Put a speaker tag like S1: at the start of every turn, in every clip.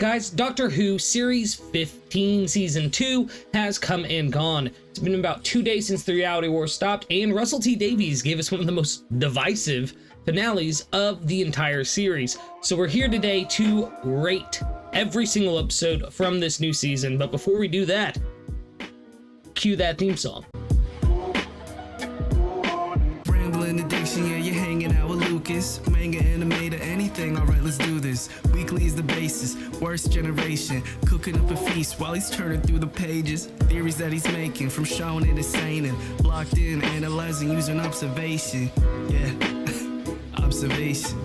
S1: Guys, Doctor Who Series 15 Season 2 has come and gone. It's been about 2 days since the Reality War stopped, and Russell T Davies gave us one of the most divisive finales of the entire series. So we're here today to rate every single episode from this new season, but before we do that, cue that theme song.
S2: Addiction, yeah, you're hanging out with Lucas. Manga, animator, anything, alright, let's do this. Weekly is the basis, worst generation. Cooking up a feast while he's turning through the pages. Theories that he's making, from shonen to seinen. Blocked in, analyzing, using observation. Yeah, observation.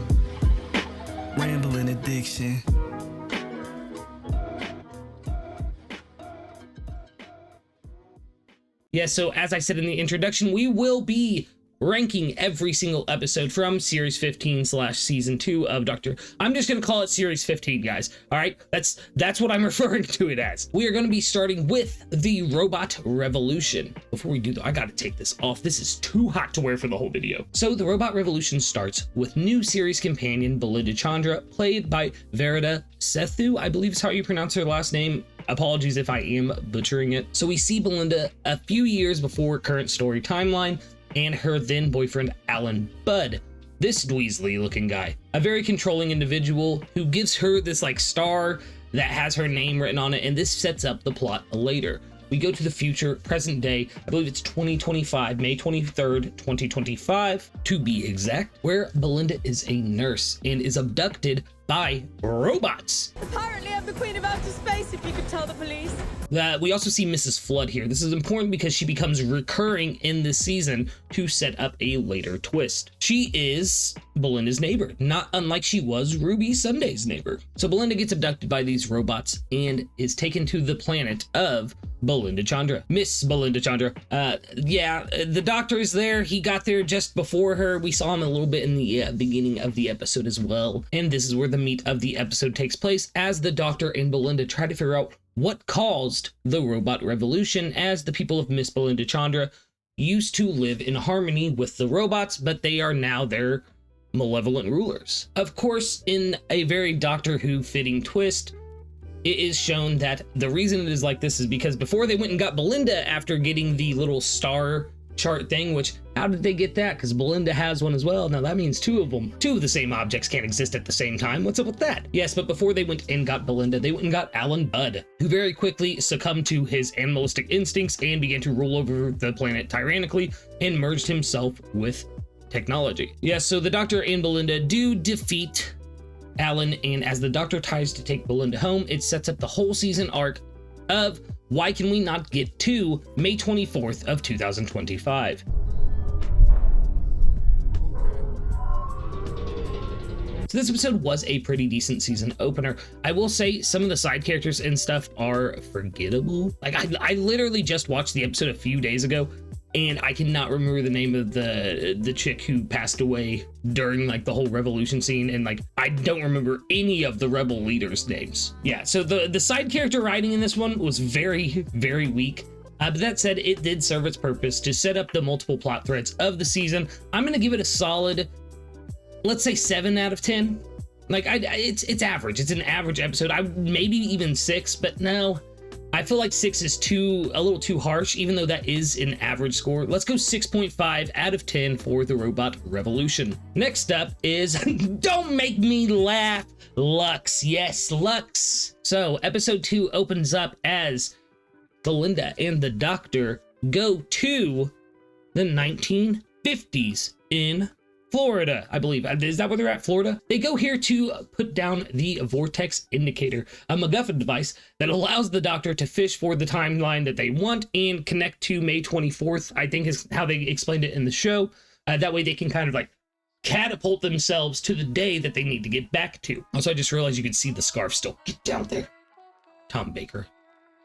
S2: Rambling addiction.
S1: Yeah, so as I said in the introduction, we will be ranking every single episode from Series 15 / Season 2 of Doctor. I'm just going to call it Series 15, guys. All right, that's what I'm referring to it as. We are going to be starting with the Robot Revolution. Before we do that, I got to take this off. This is too hot to wear for the whole video. So the Robot Revolution starts with new series companion Belinda Chandra, played by Verida Sethu, I believe is how you pronounce her last name. Apologies if I am butchering it. So we see Belinda a few years before current story timeline, and her then boyfriend Alan Budd, this Dweasley looking guy, a very controlling individual who gives her this like star that has her name written on it, and this sets up the plot later. We go to the future, present day, I believe it's 2025, May 23rd, 2025 to be exact, where Belinda is a nurse and is abducted by robots.
S3: Apparently I'm the queen of outer space, if you could tell the police.
S1: We also see Mrs. Flood here. This is important because she becomes recurring in this season to set up a later twist. She is Belinda's neighbor, not unlike she was Ruby Sunday's neighbor. So Belinda gets abducted by these robots and is taken to the planet of Belinda Chandra. Miss Belinda Chandra. The doctor is there. He got there just before her. We saw him a little bit in the beginning of the episode as well. And this is where the meat of the episode takes place as the doctor and Belinda try to figure out what caused the robot revolution, as the people of Miss Belinda Chandra used to live in harmony with the robots, but they are now their malevolent rulers. Of course, in a very Doctor Who fitting twist, it is shown that the reason it is like this is because before they went and got Belinda after getting the little star chart thing, which how did they get that? Because Belinda has one as well. Now that means two of the same objects can't exist at the same time. What's up with that? Yes, but before they went and got Belinda, they went and got Alan Budd, who very quickly succumbed to his animalistic instincts and began to rule over the planet tyrannically and merged himself with technology. Yes, so the Doctor and Belinda do defeat Alan, and as the Doctor tries to take Belinda home, it sets up the whole season arc of why can we not get to May 24th of 2025. So this episode was a pretty decent season opener. I will say some of the side characters and stuff are forgettable. Like I literally just watched the episode a few days ago, and I cannot remember the name of the chick who passed away during like the whole revolution scene, and like I don't remember any of the rebel leaders' names. Yeah, so the side character writing in this one was very, very weak. But that said, it did serve its purpose to set up the multiple plot threads of the season. I'm gonna give it a solid, let's say 7 out of 10. Like it's average. It's an average episode. Maybe even 6, but no. I feel like 6 is a little too harsh, even though that is an average score. Let's go 6.5 out of 10 for the Robot Revolution. Next up is Don't Make Me Laugh, Lux. Yes, Lux. So episode 2 opens up as Belinda and the Doctor go to the 1950s in Florida, I believe. Is that where they're at, Florida? They go here to put down the vortex indicator, a MacGuffin device that allows the Doctor to fish for the timeline that they want and connect to May 24th, I think is how they explained it in the show. That way they can kind of like catapult themselves to the day that they need to get back to. Also, I just realized you can see the scarf still. Get down there. Tom Baker.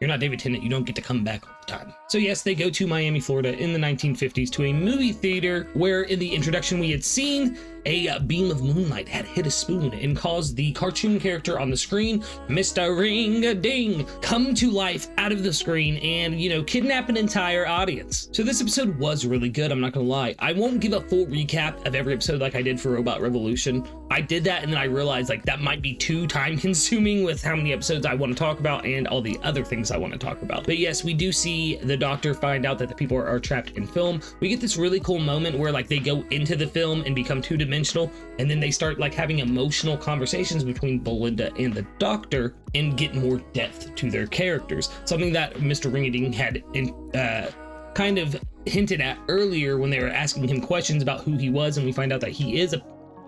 S1: You're not David Tennant, you don't get to come back all the time. So yes, they go to Miami, Florida in the 1950s to a movie theater where in the introduction we had seen a beam of moonlight had hit a spoon and caused the cartoon character on the screen, Mr. Ring-a-Ding, come to life out of the screen and, you know, kidnap an entire audience. So this episode was really good, I'm not gonna lie. I won't give a full recap of every episode like I did for Robot Revolution. I did that and then I realized like that might be too time consuming with how many episodes I want to talk about and all the other things I want to talk about. But yes, we do see the Doctor find out that the people are trapped in film. We get this really cool moment where like they go into the film and become two-dimensional, and then they start like having emotional conversations between Belinda and the Doctor and get more depth to their characters. Something that Mr. Ring-a-Ding had kind of hinted at earlier when they were asking him questions about who he was, and we find out that he is a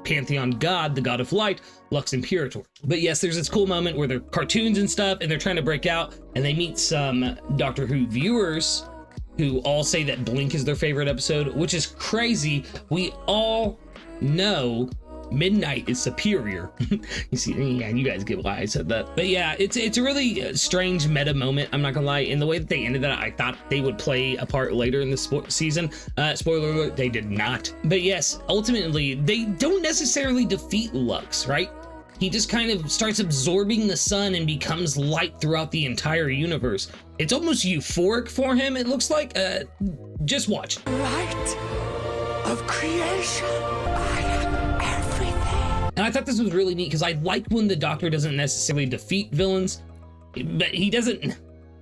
S1: pantheon god, the god of light, Lux Imperator. But yes, there's this cool moment where they're cartoons and stuff and they're trying to break out, and they meet some Doctor Who viewers who all say that Blink is their favorite episode, which is crazy. We all know Midnight is superior. You see, yeah, you guys get why I said that. But yeah, it's a really strange meta moment, I'm not gonna lie. In the way that they ended that, I thought they would play a part later in the season. Spoiler alert, they did not. But yes, ultimately, they don't necessarily defeat Lux, right? He just kind of starts absorbing the sun and becomes light throughout the entire universe. It's almost euphoric for him, it looks like. Just watch.
S4: Light of creation. I am everything.
S1: And I thought this was really neat because I like when the Doctor doesn't necessarily defeat villains, but he doesn't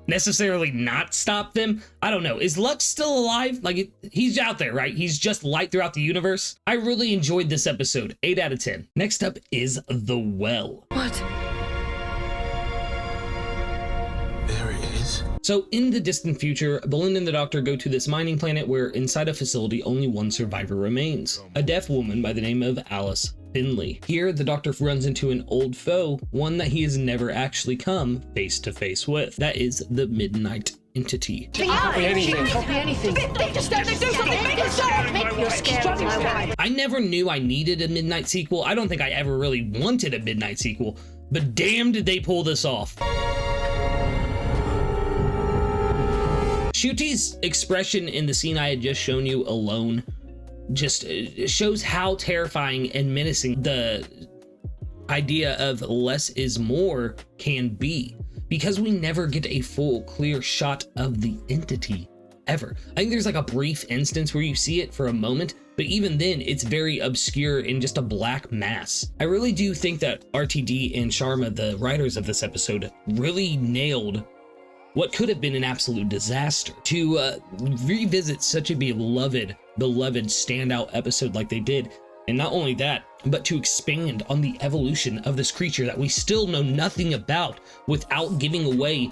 S1: necessarily not stop them. I don't know. Is Lux still alive? Like, he's out there, right? He's just light throughout the universe. I really enjoyed this episode. 8 out of 10. Next up is The Well.
S4: What?
S5: There he is.
S1: So in the distant future, Belinda and the Doctor go to this mining planet where inside a facility only one survivor remains, a deaf woman by the name of Alice Finley. Here, the Doctor runs into an old foe, one that he has never actually come face to face with. That is the Midnight Entity.
S4: Could be anything. Could be anything. They just stand there, do something, make it stop. Make your scared my wife.
S1: I never knew I needed a Midnight sequel. I don't think I ever really wanted a Midnight sequel, but damn did they pull this off. Shuti's expression in the scene I had just shown you alone just shows how terrifying and menacing the idea of less is more can be, because we never get a full clear shot of the entity ever. I think there's like a brief instance where you see it for a moment, but even then it's very obscure in just a black mass. I really do think that RTD and Sharma, the writers of this episode, really nailed what could have been an absolute disaster to revisit such a beloved standout episode like they did. And not only that, but to expand on the evolution of this creature that we still know nothing about without giving away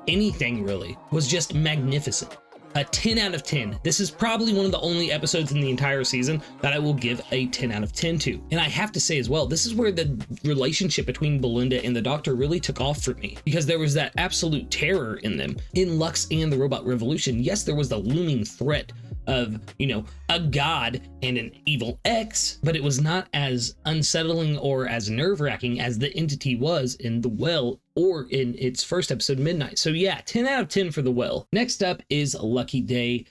S1: anything really, was just magnificent. A 10 out of 10. This is probably one of the only episodes in the entire season that I will give a 10 out of 10 to. And I have to say as well, this is where the relationship between Belinda and the Doctor really took off for me, because there was that absolute terror in them. In Lux and the Robot Revolution, yes, there was the looming threat of, you know, a god and an evil X, but it was not as unsettling or as nerve-wracking as the entity was in The Well or in its first episode, Midnight. So yeah, 10 out of 10 for The Well. Next up is Lucky Day.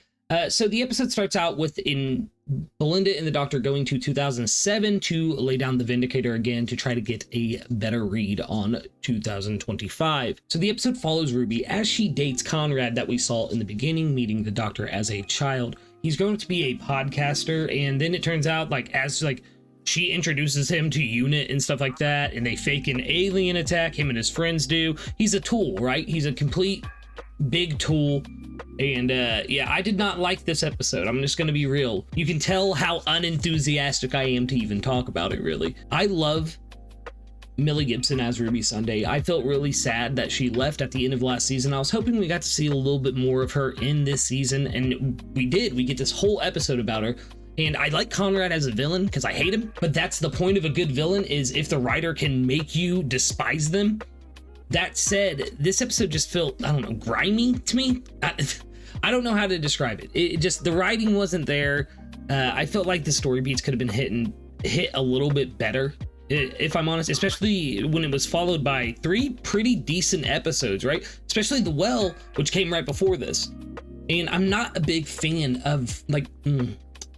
S1: So the episode starts out with Belinda and the Doctor going to 2007 to lay down the Vindicator again to try to get a better read on 2025. So the episode follows Ruby as she dates Conrad that we saw in the beginning, meeting the Doctor as a child. He's going to be a podcaster, and then it turns out she introduces him to UNIT and stuff like that, and they fake an alien attack, him and his friends do. He's a tool, right? He's a complete big tool. And yeah, I did not like this episode. I'm just gonna be real. You can tell how unenthusiastic I am to even talk about it, really. I love Millie Gibson as Ruby Sunday. I felt really sad that she left at the end of last season. I was hoping we got to see a little bit more of her in this season, and we did. We get this whole episode about her. And I like Conrad as a villain because I hate him, but that's the point of a good villain, is if the writer can make you despise them. That said, this episode just felt, I don't know, grimy to me. I don't know how to describe it. It just, the writing wasn't there. I felt like the story beats could have been hit a little bit better, if I'm honest, especially when it was followed by 3 pretty decent episodes, right? Especially The Well, which came right before this. And I'm not a big fan of,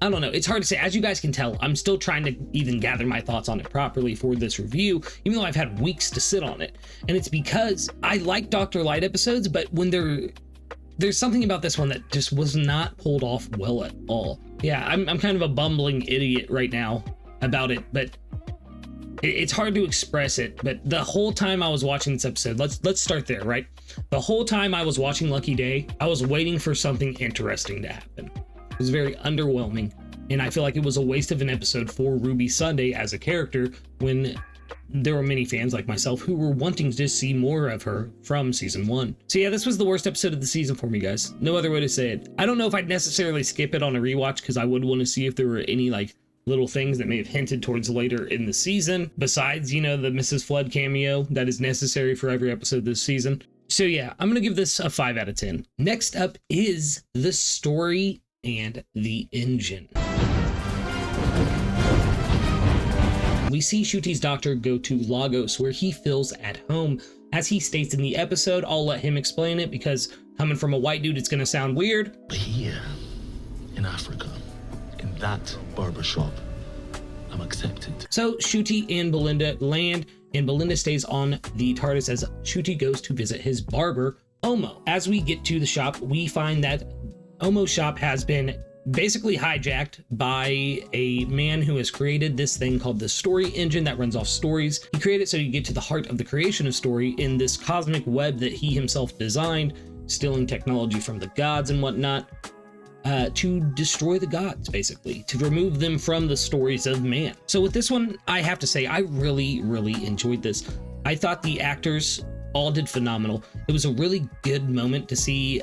S1: I don't know. It's hard to say. As you guys can tell, I'm still trying to even gather my thoughts on it properly for this review, even though I've had weeks to sit on it. And it's because I like Dr. Light episodes, but when there's something about this one that just was not pulled off well at all. Yeah, I'm kind of a bumbling idiot right now about it, but it's hard to express it. But the whole time I was watching this episode, let's start there, right? The whole time I was watching Lucky Day, I was waiting for something interesting to happen. It was very underwhelming, and I feel like it was a waste of an episode for Ruby Sunday as a character when there were many fans like myself who were wanting to see more of her from season 1. So yeah, this was the worst episode of the season for me, guys. No other way to say it. I don't know if I'd necessarily skip it on a rewatch, because I would want to see if there were any like little things that may have hinted towards later in the season, besides, you know, the Mrs. Flood cameo that is necessary for every episode this season. So yeah, I'm gonna give this a 5 out of 10. Next up is the story and the engine. We see Shuti's doctor go to Lagos, where he feels at home. As he states in the episode, I'll let him explain it, because coming from a white dude, it's gonna sound weird.
S5: But here, in Africa, in that barbershop, I'm accepted.
S1: So Shuti and Belinda land, and Belinda stays on the TARDIS as Shuti goes to visit his barber, Omo. As we get to the shop, we find that Omo's shop has been basically hijacked by a man who has created this thing called the story engine that runs off stories. He created it so you get to the heart of the creation of story in this cosmic web that he himself designed, stealing technology from the gods and whatnot, to destroy the gods, basically, to remove them from the stories of man. So with this one, I have to say, I really enjoyed this. I thought the actors all did phenomenal. It was a really good moment to see.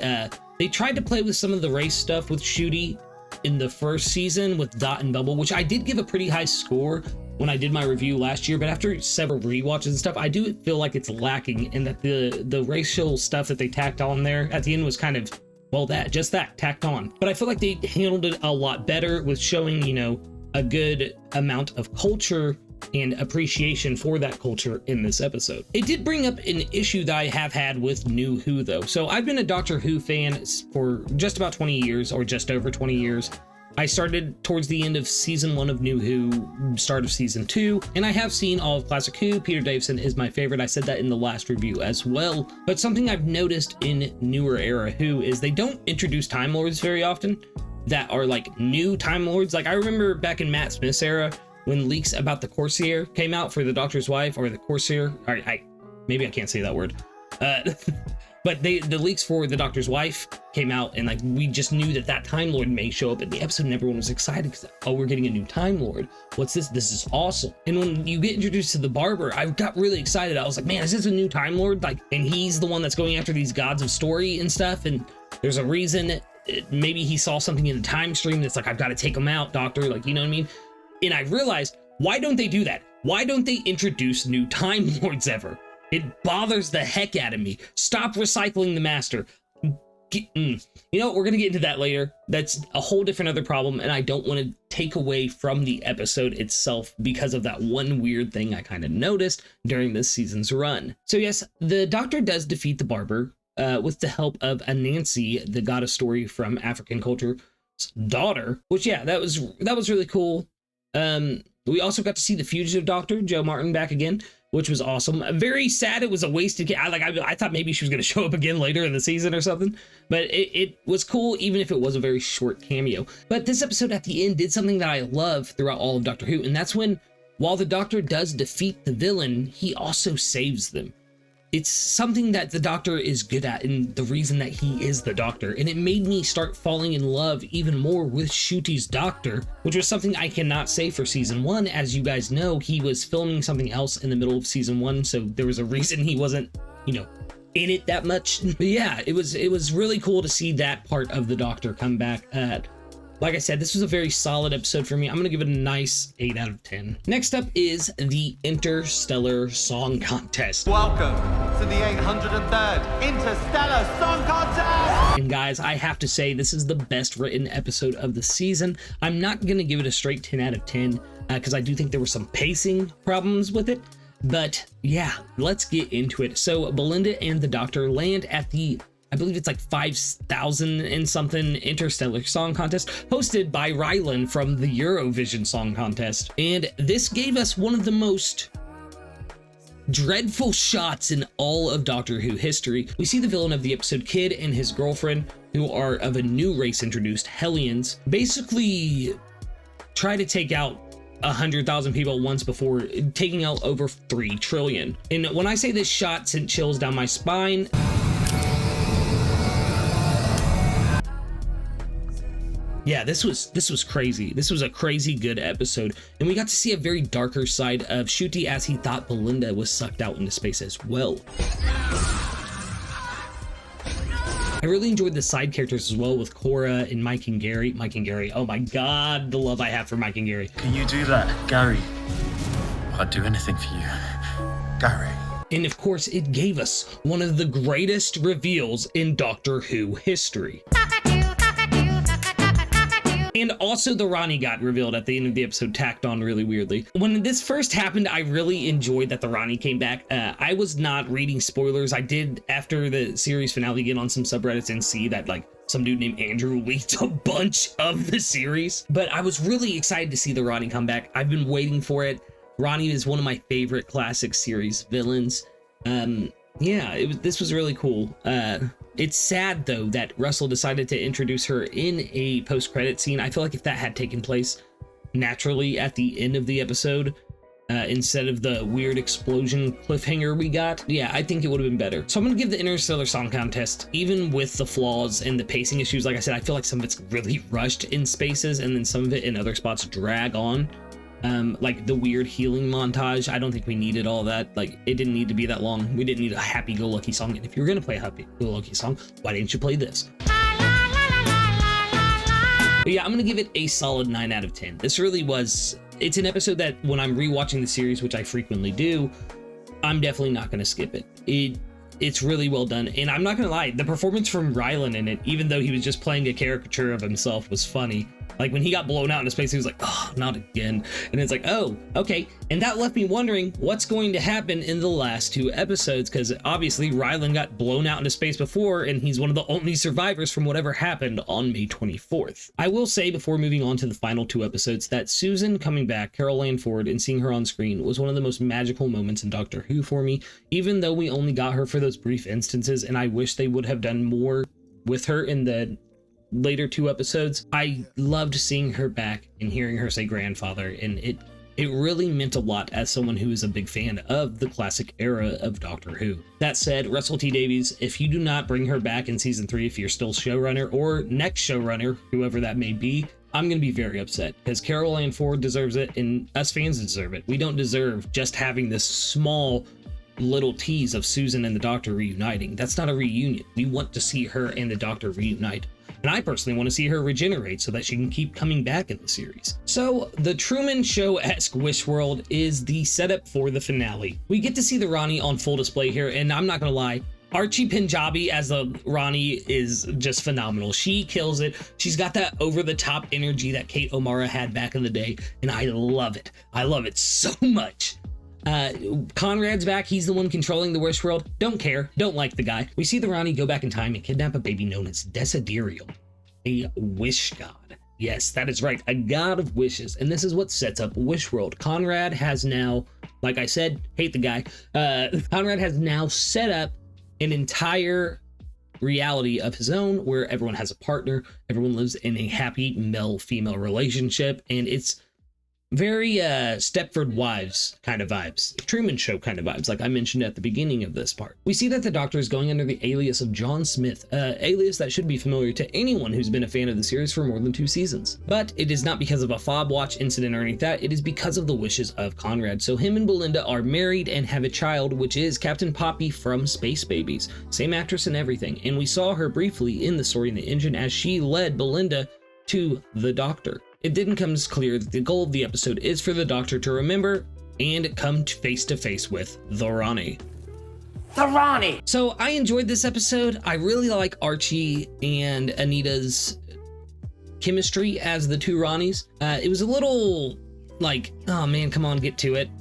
S1: They tried to play with some of the race stuff with Shuti in the first season with Dot and Bubble, which I did give a pretty high score when I did my review last year, but after several rewatches and stuff, I do feel like it's lacking, and that the racial stuff that they tacked on there at the end was kind of, well, just that tacked on. But I feel like they handled it a lot better with showing, you know, a good amount of culture and appreciation for that culture in this episode. It did bring up an issue that I have had with New Who, though. So I've been a Doctor Who fan for just about 20 years, or just over 20 years. I started towards the end of season 1 of New Who, start of season 2, and I have seen all of Classic Who. Peter Davison is my favorite. I said that in the last review as well. But something I've noticed in newer era Who is they don't introduce Time Lords very often that are like new Time Lords. Like I remember back in Matt Smith's era, when leaks about the Corsair came out for the Doctor's wife, or the Corsair, or maybe I can't say that word, but the leaks for the Doctor's wife came out, and like we just knew that Time Lord may show up in the episode, and everyone was excited because, oh, we're getting a new Time Lord. What's this? This is awesome. And when you get introduced to the barber, I got really excited. I was like, man, is this a new Time Lord? Like, and he's the one that's going after these gods of story and stuff, and there's a reason. Maybe he saw something in the time stream that's like, I've got to take him out, Doctor. Like, you know what I mean? And I realized, why don't they do that? Why don't they introduce new Time Lords ever? It bothers the heck out of me. Stop recycling the Master. You know, we're going to get into that later. That's a whole different other problem, and I don't want to take away from the episode itself because of that one weird thing I kind of noticed during this season's run. So yes, the Doctor does defeat the barber with the help of Anansi, the goddess story from African culture's daughter, which, yeah, that was really cool. We also got to see the fugitive Doctor, Joe Martin, back again, which was awesome. Very sad it was a wasted, I thought maybe she was going to show up again later in the season or something, but it was cool even if it was a very short cameo. But this episode at the end did something that I love throughout all of Doctor Who, and that's when, while the Doctor does defeat the villain, he also saves them. It's something that the Doctor is good at, and the reason that he is the Doctor. And it made me start falling in love even more with Shuti's Doctor, which was something I cannot say for season 1. As you guys know, he was filming something else in the middle of season 1, so there was a reason he wasn't, you know, in it that much. But yeah, it was really cool to see that part of the Doctor come back. Like I said, this was a very solid episode for me. I'm going to give it a nice 8 out of 10. Next up is the Interstellar Song Contest.
S6: Welcome to the 803rd Interstellar Song Contest!
S1: And guys, I have to say, this is the best written episode of the season. I'm not going to give it a straight 10 out of 10 because I do think there were some pacing problems with it. But yeah, let's get into it. So Belinda and the Doctor land at the I believe it's like 5,000 and something Interstellar Song Contest, hosted by Rylan from the Eurovision Song Contest. And this gave us one of the most dreadful shots in all of Doctor Who history. We see the villain of the episode, Kid, and his girlfriend, who are of a new race introduced, Hellions, basically try to take out 100,000 people at once before taking out over 3 trillion. And when I say this shot sent chills down my spine, yeah, this was crazy. This was a crazy good episode, and we got to see a very darker side of Ncuti as he thought Belinda was sucked out into space as well. I really enjoyed the side characters as well, with Cora and Mike and Gary. Mike and Gary, oh my god, the love I have for Mike and Gary.
S7: Can you do that, Gary? I'd do anything for you, Gary.
S1: And of course, it gave us one of the greatest reveals in Doctor Who history. And also the Rani got revealed at the end of the episode, tacked on really weirdly. When this first happened, I really enjoyed that the Rani came back. I was not reading spoilers. I did, after the series finale, get on some subreddits and see that like some dude named Andrew leaked a bunch of the series. But I was really excited to see the Rani come back. I've been waiting for it. Rani is one of my favorite classic series villains. Yeah, this was really cool. It's sad though that Russell decided to introduce her in a post-credit scene. I feel like if that had taken place naturally at the end of the episode, instead of the weird explosion cliffhanger we got, yeah, I think it would have been better. So I'm gonna give the Interstellar Song Contest, even with the flaws and the pacing issues, like I said, I feel like some of it's really rushed in spaces, and then some of it in other spots drag on. Like the weird healing montage, I don't think we needed all that. Like, it didn't need to be that long. We didn't need a happy-go-lucky song. And if you were gonna play a happy-go-lucky song, why didn't you play this? But yeah, I'm gonna give it a solid 9 out of 10. This really was, it's an episode that when I'm rewatching the series, which I frequently do, I'm definitely not gonna skip it. It's really well done, and I'm not gonna lie, the performance from Rylan in it, even though he was just playing a caricature of himself, was funny. Like when he got blown out into space, he was like, oh, not again. And it's like, oh, okay. And that left me wondering what's going to happen in the last 2 episodes, because obviously Rylan got blown out into space before, and he's one of the only survivors from whatever happened on May 24th. I will say, before moving on to the final 2 episodes, that Susan coming back, Carol Ann Ford, and seeing her on screen was one of the most magical moments in Doctor Who for me, even though we only got her for those brief instances, and I wish they would have done more with her in the later 2 episodes. I loved seeing her back and hearing her say grandfather, and it really meant a lot as someone who is a big fan of the classic era of Doctor Who. That said, Russell T Davies, if you do not bring her back in season 3, if you're still showrunner or next showrunner, whoever that may be, I'm gonna be very upset, because Carol Ann Ford deserves it and us fans deserve it. We don't deserve just having this small little tease of Susan and the Doctor reuniting. That's not a reunion. We want to see her and the Doctor reunite. And I personally want to see her regenerate so that she can keep coming back in the series. So the Truman Show-esque Wish World is the setup for the finale. We get to see the Rani on full display here, and I'm not gonna lie, Archie Punjabi as the Rani is just phenomenal. She kills it. She's got that over-the-top energy that Kate O'Mara had back in the day, and I love it. I love it so much. Conrad's back. He's the one controlling the Wish World. Don't care. Don't like the guy. We see the Rani go back in time and kidnap a baby known as Desiderium, a wish god. Yes, that is right. A god of wishes. And this is what sets up Wish World. Conrad has now, like I said, hate the guy. Conrad has now set up an entire reality of his own where everyone has a partner. Everyone lives in a happy male-female relationship. And it's very Stepford Wives kind of vibes, Truman Show kind of vibes, like I mentioned at the beginning of this part. We see that the Doctor is going under the alias of John Smith, alias that should be familiar to anyone who's been a fan of the series for more than 2 seasons. But it is not because of a fob watch incident or anything like that, it is because of the wishes of Conrad. So him and Belinda are married and have a child, which is Captain Poppy from Space Babies. Same actress and everything, and we saw her briefly in the story in the engine as she led Belinda to the Doctor. It didn't come as clear that the goal of the episode is for the Doctor to remember and come face to face with the Rani.
S4: The Rani!
S1: So I enjoyed this episode. I really like Archie and Anita's chemistry as the 2 Ranis. It was a little like, oh man, come on, get to it.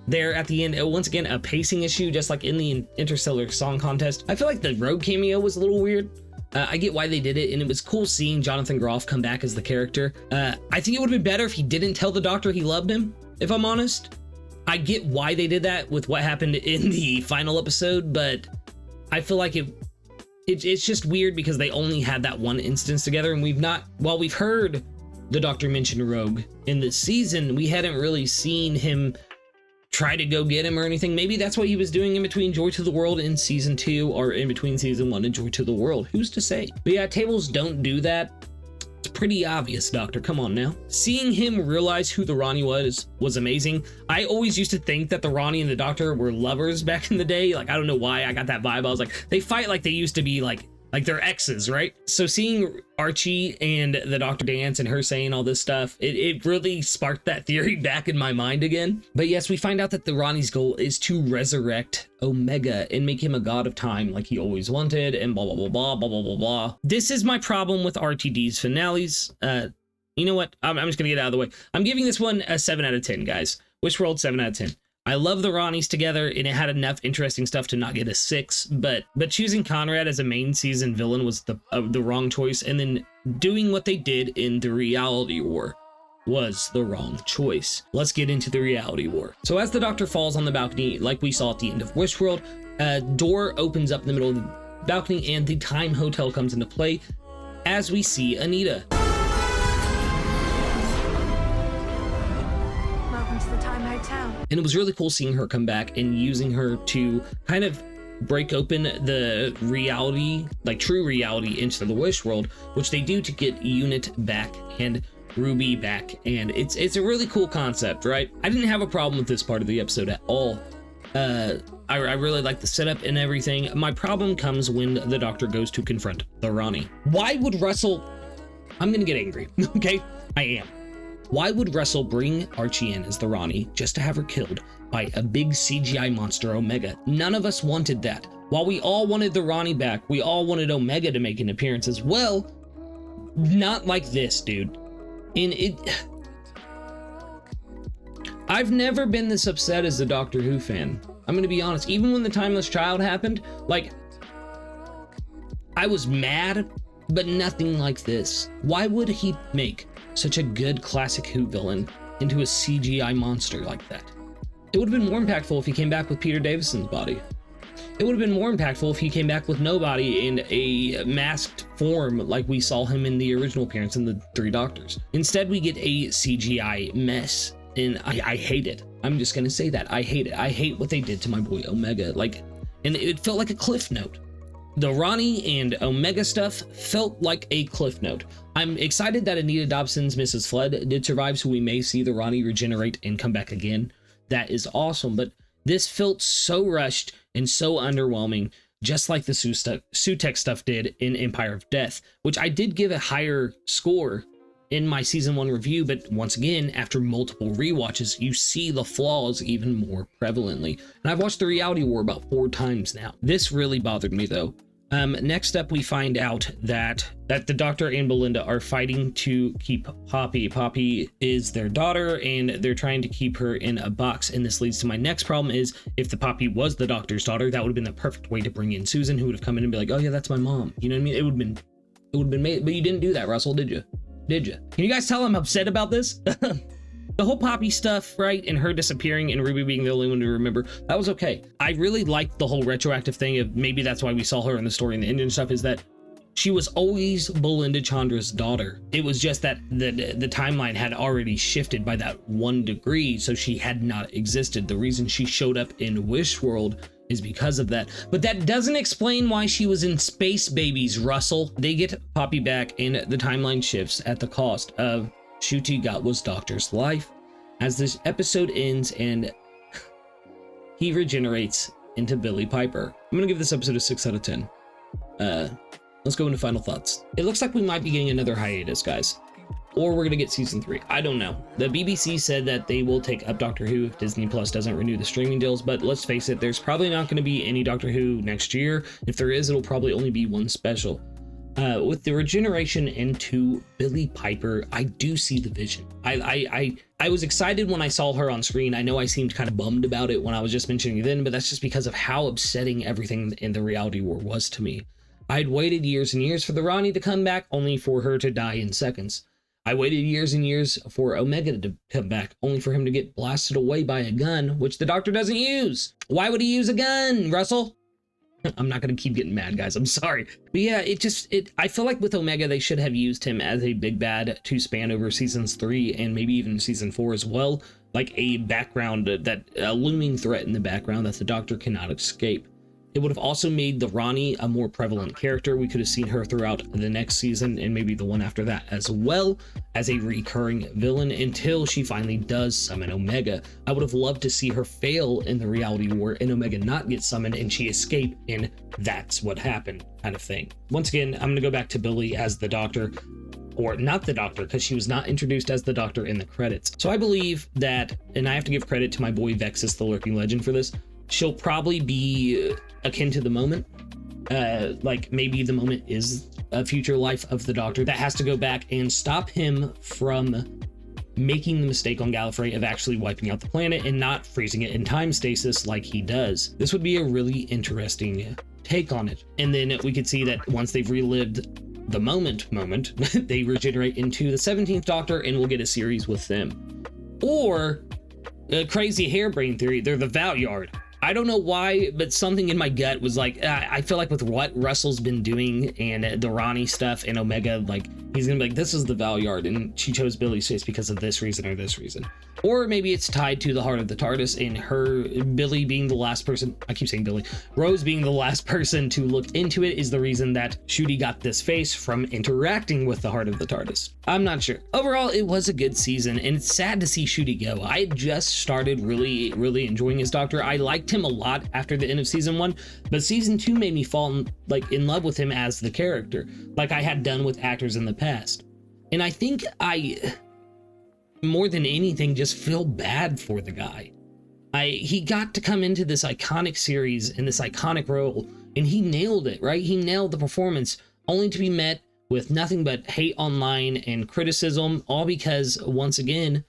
S1: there at the end. Once again, a pacing issue, just like in the Interstellar Song Contest. I feel like the Rogue cameo was a little weird. I get why they did it, and it was cool seeing Jonathan Groff come back as the character. I think it would have been better if he didn't tell the Doctor he loved him, if I'm honest. I get why they did that with what happened in the final episode, but I feel like it's just weird because they only had that one instance together, and while we've heard the Doctor mention Rogue in this season, we hadn't really seen him try to go get him or anything. Maybe that's what he was doing in between Joy to the World in season 2, or in between season 1 and Joy to the World. Who's to say? But yeah, tables don't do that. It's pretty obvious, Doctor. Come on now. Seeing him realize who the Rani was amazing. I always used to think that the Rani and the Doctor were lovers back in the day. Like, I don't know why I got that vibe. I was like, they fight like they used to be like they're exes, right? So seeing Archie and the Doctor dance and her saying all this stuff, it really sparked that theory back in my mind again. But yes, we find out that the Rani's goal is to resurrect Omega and make him a god of time like he always wanted, and blah, blah, blah, blah, blah, blah, blah, blah. This is my problem with RTD's finales. You know what? I'm just gonna get out of the way. I'm giving this one a 7 out of 10, guys. Wishworld, 7 out of 10. I love the Ranis together, and it had enough interesting stuff to not get a 6, but choosing Conrad as a main season villain was the wrong choice, and then doing what they did in the Reality War was the wrong choice. Let's get into the Reality War. So as the Doctor falls on the balcony, like we saw at the end of Wishworld, a door opens up in the middle of the balcony, and the Time Hotel comes into play as we see Anita. And it was really cool seeing her come back and using her to kind of break open the reality, like true reality, into the Wish world, which they do to get Unit back and Ruby back. And it's a really cool concept, right? I didn't have a problem with this part of the episode at all. I really like the setup and everything. My problem comes when the Doctor goes to confront the Rani. Why would Russell... I'm gonna get angry, okay? I am. Why would Russell bring Archie in as the Rani just to have her killed by a big CGI monster Omega? None of us wanted that. While we all wanted the Rani back, we all wanted Omega to make an appearance as well. Not like this, dude. I've never been this upset as a Doctor Who fan. I'm gonna be honest. Even when the Timeless Child happened, like, I was mad, but nothing like this. Why would he make such a good classic Who villain into a CGI monster like that? It would have been more impactful if he came back with Peter Davison's body. It would have been more impactful if he came back with no body in a masked form like we saw him in the original appearance in the Three Doctors. Instead, we get a CGI mess, and I hate it. I'm just gonna say that. I hate it. I hate what they did to my boy Omega. Like, and it felt like a cliff note. The Rani and Omega stuff felt like a cliff note. I'm excited that Anita Dobson's Mrs. Flood did survive, so we may see the Rani regenerate and come back again. That is awesome, but this felt so rushed and so underwhelming, just like the Sutek stuff did in Empire of Death, which I did give a higher score in my season 1 review, but once again, after multiple rewatches, you see the flaws even more prevalently. And I've watched the Reality War about 4 times now. This really bothered me though. Next up, we find out that the Doctor and Belinda are fighting to keep Poppy. Poppy is their daughter, and they're trying to keep her in a box. And this leads to my next problem: is if the Poppy was the Doctor's daughter, that would have been the perfect way to bring in Susan, who would have come in and be like, "Oh yeah, that's my mom." You know what I mean? It would have been made, but you didn't do that, Russell, did you? Did you? Can you guys tell I'm upset about this? The whole Poppy stuff, right, and her disappearing and Ruby being the only one to remember, that was okay. I really liked the whole retroactive thing of maybe that's why we saw her in the story and the Indian stuff, is that she was always Belinda Chandra's daughter. It was just that the timeline had already shifted by that 1 degree, so she had not existed. The reason she showed up in Wish World is because of that. But that doesn't explain why she was in Space Babies, Russell. They get Poppy back, and the timeline shifts at the cost of Ncuti Gatwa's Doctor's life, as this episode ends and he regenerates into Billy Piper. I'm gonna give this episode a 6 out of 10. Let's go into final thoughts. It looks like we might be getting another hiatus, guys. Or we're gonna get season 3. I don't know. The BBC said that they will take up Doctor Who if Disney Plus doesn't renew the streaming deals, but let's face it, there's probably not gonna be any Doctor Who next year. If there is, it'll probably only be one special. With the regeneration into Billie Piper, I do see the vision. I was excited when I saw her on screen. I know I seemed kind of bummed about it when I was just mentioning it then, but that's just because of how upsetting everything in the reality war was to me. I'd waited years and years for the Rani to come back, only for her to die in seconds. I waited years and years for Omega to come back, only for him to get blasted away by a gun, which the Doctor doesn't use. Why would he use a gun, Russell? I'm not going to keep getting mad, guys. I'm sorry. But yeah, I feel like with Omega, they should have used him as a big bad to span over seasons 3 and maybe even season 4 as well. Like a background, a looming threat in the background that the Doctor cannot escape. It would have also made the Rani a more prevalent character. We could have seen her throughout the next season and maybe the one after that as well as a recurring villain until she finally does summon Omega. I would have loved to see her fail in the reality war and Omega not get summoned and she escape and that's what happened kind of thing. Once again, I'm going to go back to Billie as the Doctor, or not the Doctor, because she was not introduced as the Doctor in the credits. So I believe that, and I have to give credit to my boy vexyz, the Lurking Legend, for this, she'll probably be akin to the moment. Like maybe the moment is a future life of the Doctor that has to go back and stop him from making the mistake on Gallifrey of actually wiping out the planet and not freezing it in time stasis like he does. This would be a really interesting take on it. And then we could see that once they've relived the moment, they regenerate into the 17th Doctor and we'll get a series with them. Or a crazy harebrained theory, they're the Valyard. I don't know why, but something in my gut was like, I feel like with what Russell's been doing and the Rani stuff and Omega, like he's gonna be like, this is the Valyard, and she chose Billie's face because of this reason or this reason. Or maybe it's tied to the heart of the TARDIS and her, Billie being the last person, I keep saying Billie, Rose being the last person to look into it is the reason that Ncuti got this face from interacting with the heart of the TARDIS. I'm not sure. Overall, it was a good season, and it's sad to see Ncuti go. I had just started really enjoying his Doctor. I liked him a lot after the end of season 1, but season 2 made me fall in love with him as the character, like I had done with actors in the past. And I think I, more than anything, just feel bad for the guy. He got to come into this iconic series in this iconic role, and he nailed it, right? He nailed the performance, only to be met with nothing but hate online and criticism, all because, once again,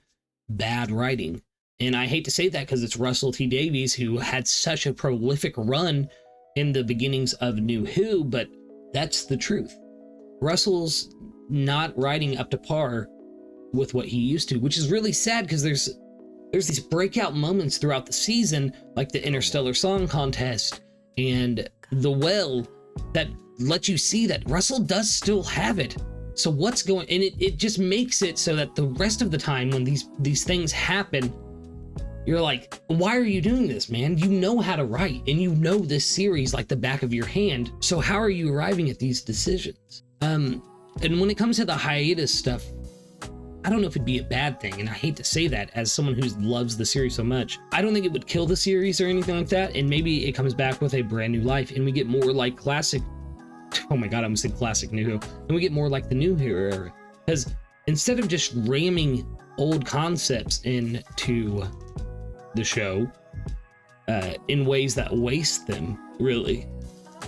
S1: bad writing. And I hate to say that because it's Russell T Davies who had such a prolific run in the beginnings of New Who, but that's the truth. Russell's not writing up to par with what he used to, which is really sad because there's these breakout moments throughout the season, like the Interstellar Song Contest and The Well, that let you see that Russell does still have it. So what's going, and it just makes it so that the rest of the time when these things happen, you're like, why are you doing this, man? You know how to write and you know this series like the back of your hand. So how are you arriving at these decisions? And when it comes to the hiatus stuff, I don't know if it'd be a bad thing, and I hate to say that as someone who loves the series so much. I don't think it would kill the series or anything like that, and maybe it comes back with a brand new life and we get more like classic, oh my god, I almost said classic New Who, and we get more like the New Who era. Because instead of just ramming old concepts into the show in ways that waste them, really,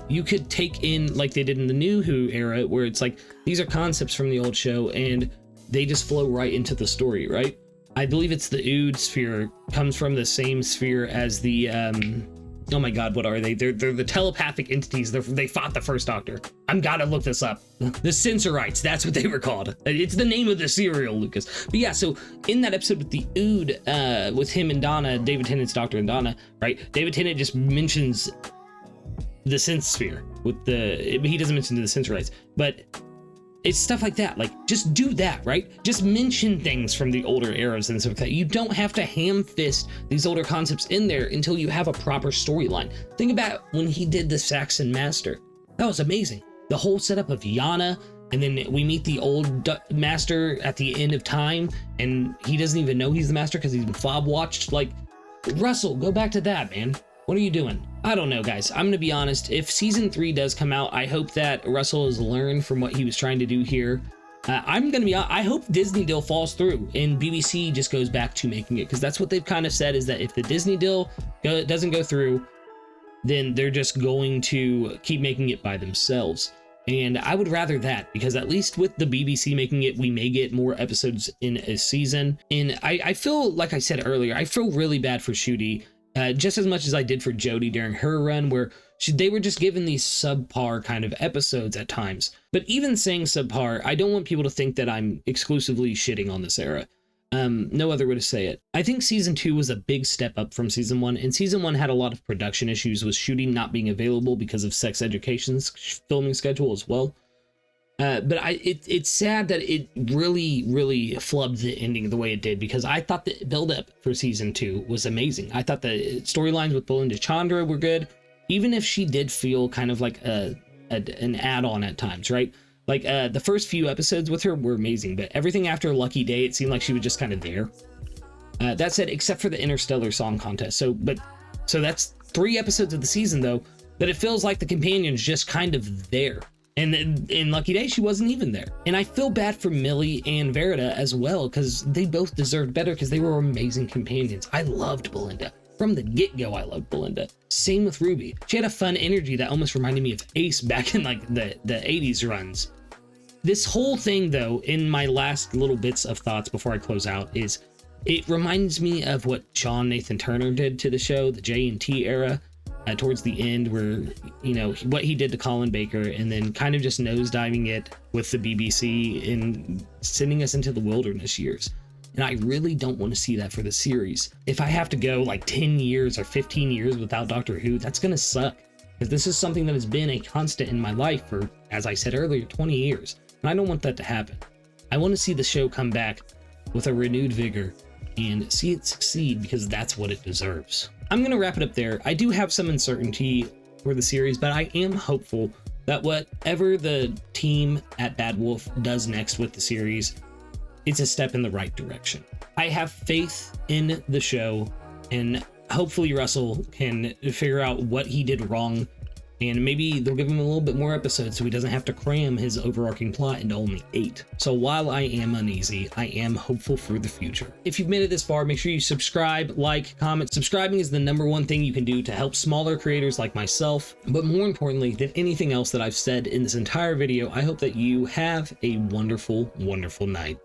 S1: you could take in, like they did in the New Who era, where it's like, these are concepts from the old show and they just flow right into the story, right? I believe it's the Ood sphere, comes from the same sphere as the, oh my god, what are they? They're the telepathic entities. They fought the first Doctor. I'm gotta look this up. The Sensorites, that's what they were called. It's the name of the serial, Lucas. But yeah, so in that episode with the Ood, with him and Donna, David Tennant's Doctor and Donna, right? David Tennant just mentions the Sense sphere with he doesn't mention the Sensorites, but it's stuff like that. Like, just do that, right? Just mention things from the older eras and stuff like that. You don't have to ham-fist these older concepts in there until you have a proper storyline. Think about when he did the Saxon Master. That was amazing. The whole setup of Yana, and then we meet the old Master at the end of time, and he doesn't even know he's the Master because he's been fob-watched. Like, Russell, go back to that, man. What are you doing? I don't know, guys. I'm gonna be honest. If season 3 does come out, I hope that Russell has learned from what he was trying to do here. I'm gonna be honest, I hope Disney deal falls through and BBC just goes back to making it, because that's what they've kind of said, is that if the Disney deal doesn't go through, then they're just going to keep making it by themselves. And I would rather that, because at least with the BBC making it, we may get more episodes in a season. And I feel, like I said earlier, I feel really bad for Shooty, just as much as I did for Jodie during her run, where they were just given these subpar kind of episodes at times. But even saying subpar, I don't want people to think that I'm exclusively shitting on this era. No other way to say it. I think season 2 was a big step up from season 1, and season 1 had a lot of production issues with Shooty not being available because of Sex Education's filming schedule as well. But it's sad that it really flubbed the ending the way it did, because I thought the build-up for season 2 was amazing. I thought the storylines with Belinda Chandra were good, even if she did feel kind of like an add-on at times, right? Like, the first few episodes with her were amazing, but everything after Lucky Day, it seemed like she was just kind of there. That said, except for the Interstellar Song Contest. So that's 3 episodes of the season, though, that it feels like the companion's just kind of there. And in Lucky Day, she wasn't even there. And I feel bad for Millie and Verita as well, because they both deserved better, because they were amazing companions. I loved Belinda. From the get-go, I loved Belinda. Same with Ruby. She had a fun energy that almost reminded me of Ace back in like the 80s runs. This whole thing, though, in my last little bits of thoughts before I close out, is it reminds me of what John Nathan Turner did to the show, the J&T era, towards the end, where, you know, what he did to Colin Baker, and then kind of just nosediving it with the BBC and sending us into the wilderness years. And I really don't want to see that for the series. If I have to go like 10 years or 15 years without Doctor Who, that's going to suck. Because this is something that has been a constant in my life for, as I said earlier, 20 years. And I don't want that to happen. I want to see the show come back with a renewed vigor and see it succeed, because that's what it deserves. I'm going to wrap it up there. I do have some uncertainty for the series, but I am hopeful that whatever the team at Bad Wolf does next with the series, it's a step in the right direction. I have faith in the show, and hopefully Russell can figure out what he did wrong, and maybe they'll give him a little bit more episodes so he doesn't have to cram his overarching plot into only 8. So while I am uneasy, I am hopeful for the future. If you've made it this far, make sure you subscribe, like, comment. Subscribing is the #1 thing you can do to help smaller creators like myself. But more importantly than anything else that I've said in this entire video, I hope that you have a wonderful, wonderful night.